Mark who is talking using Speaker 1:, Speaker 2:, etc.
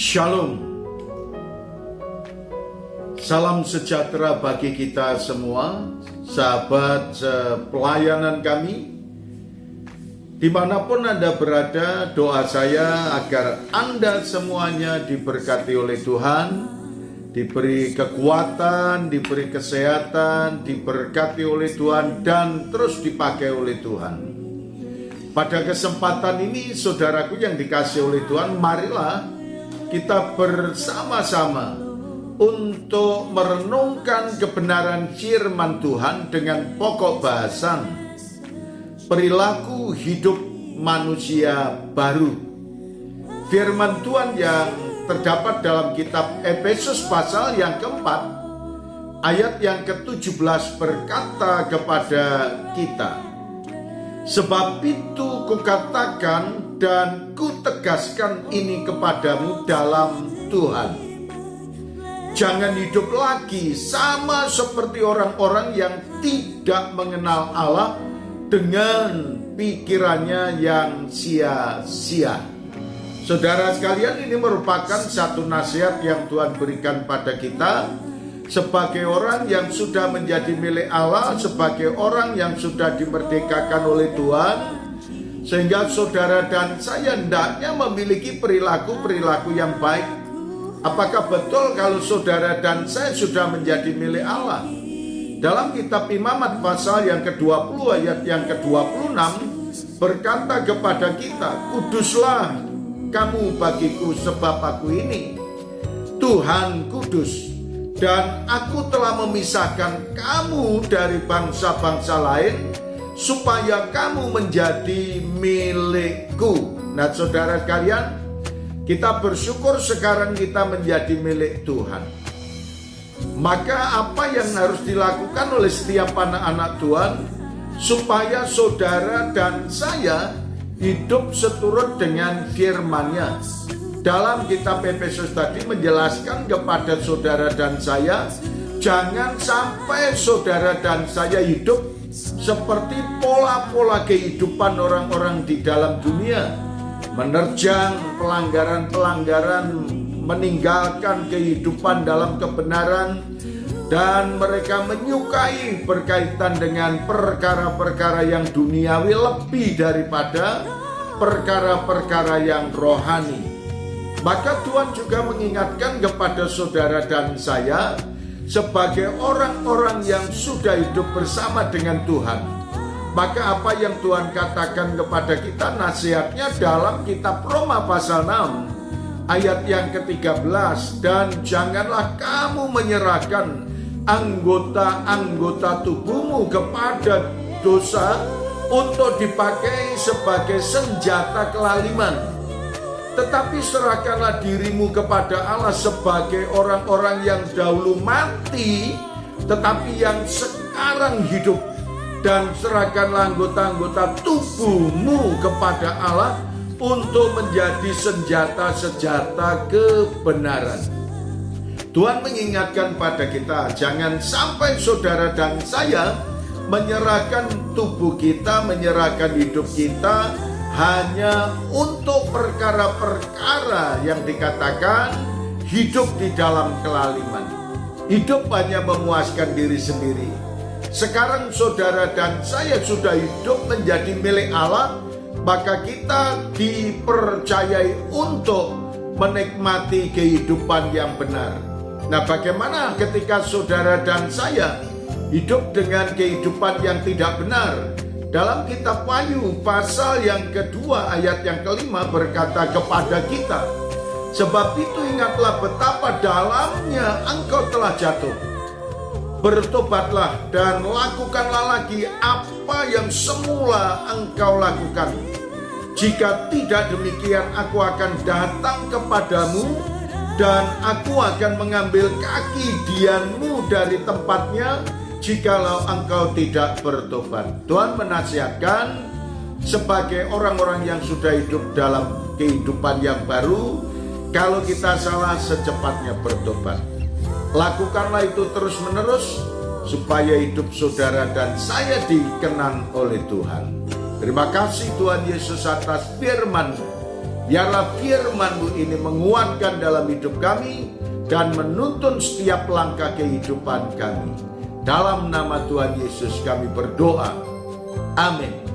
Speaker 1: Shalom. Salam sejahtera bagi kita semua, sahabat pelayanan kami. Dimanapun Anda berada, doa saya agar Anda semuanya diberkati oleh Tuhan, diberi kekuatan, diberi kesehatan, diberkati oleh Tuhan, dan terus dipakai oleh Tuhan. Pada kesempatan ini, saudaraku yang dikasihi oleh Tuhan, marilah kita bersama-sama untuk merenungkan kebenaran firman Tuhan dengan pokok bahasan perilaku hidup manusia baru. Firman Tuhan yang terdapat dalam kitab Efesus pasal yang keempat, ayat yang ke-17 berkata kepada kita, "Sebab itu kukatakan dan kutegaskan ini kepadamu dalam Tuhan. Jangan hidup lagi sama seperti orang-orang yang tidak mengenal Allah dengan pikirannya yang sia-sia." Saudara sekalian, ini merupakan satu nasihat yang Tuhan berikan pada kita sebagai orang yang sudah menjadi milik Allah, sebagai orang yang sudah dimerdekakan oleh Tuhan, sehingga saudara dan saya hendaknya memiliki perilaku-perilaku yang baik. Apakah betul kalau saudara dan saya sudah menjadi milik Allah? Dalam kitab Imamat pasal yang ke-20 ayat yang ke-26 berkata kepada kita, "Kuduslah kamu bagiku sebab aku ini Tuhan kudus, dan aku telah memisahkan kamu dari bangsa-bangsa lain supaya kamu menjadi milikku." Nah, saudara sekalian, kita bersyukur sekarang kita menjadi milik Tuhan. Maka apa yang harus dilakukan oleh setiap anak-anak Tuhan supaya saudara dan saya hidup seturut dengan firman-Nya? Dalam kitab Efesus tadi menjelaskan kepada saudara dan saya, jangan sampai saudara dan saya hidup seperti pola-pola kehidupan orang-orang di dalam dunia, menerjang pelanggaran-pelanggaran, meninggalkan kehidupan dalam kebenaran, dan mereka menyukai berkaitan dengan perkara-perkara yang duniawi lebih daripada perkara-perkara yang rohani. Maka Tuhan juga mengingatkan kepada saudara dan saya sebagai orang-orang yang sudah hidup bersama dengan Tuhan. Maka apa yang Tuhan katakan kepada kita, nasihatnya dalam kitab Roma pasal 6 ayat yang ke-13, "Dan janganlah kamu menyerahkan anggota-anggota tubuhmu kepada dosa untuk dipakai sebagai senjata kelaliman, tetapi serahkanlah dirimu kepada Allah sebagai orang-orang yang dahulu mati tetapi yang sekarang hidup, dan serahkanlah anggota-anggota tubuhmu kepada Allah untuk menjadi senjata-senjata kebenaran." Tuhan mengingatkan pada kita, jangan sampai saudara dan saya menyerahkan tubuh kita, menyerahkan hidup kita hanya untuk perkara-perkara yang dikatakan hidup di dalam kelaliman. Hidup hanya memuaskan diri sendiri. Sekarang saudara dan saya sudah hidup menjadi milik Allah, maka kita dipercayai untuk menikmati kehidupan yang benar. Nah, bagaimana ketika saudara dan saya hidup dengan kehidupan yang tidak benar? Dalam kitab Wahyu pasal yang kedua ayat yang kelima berkata kepada kita, "Sebab itu ingatlah betapa dalamnya engkau telah jatuh. Bertobatlah dan lakukanlah lagi apa yang semula engkau lakukan. Jika tidak demikian, aku akan datang kepadamu dan aku akan mengambil kaki dianmu dari tempatnya jikalau engkau tidak bertobat." Tuhan menasihatkan sebagai orang-orang yang sudah hidup dalam kehidupan yang baru, kalau kita salah secepatnya bertobat. Lakukanlah itu terus-menerus supaya hidup saudara dan saya dikenan oleh Tuhan. Terima kasih Tuhan Yesus atas firman Biarlah firman-Mu ini menguatkan dalam hidup kami dan menuntun setiap langkah kehidupan kami. Dalam nama Tuhan Yesus kami berdoa. Amin.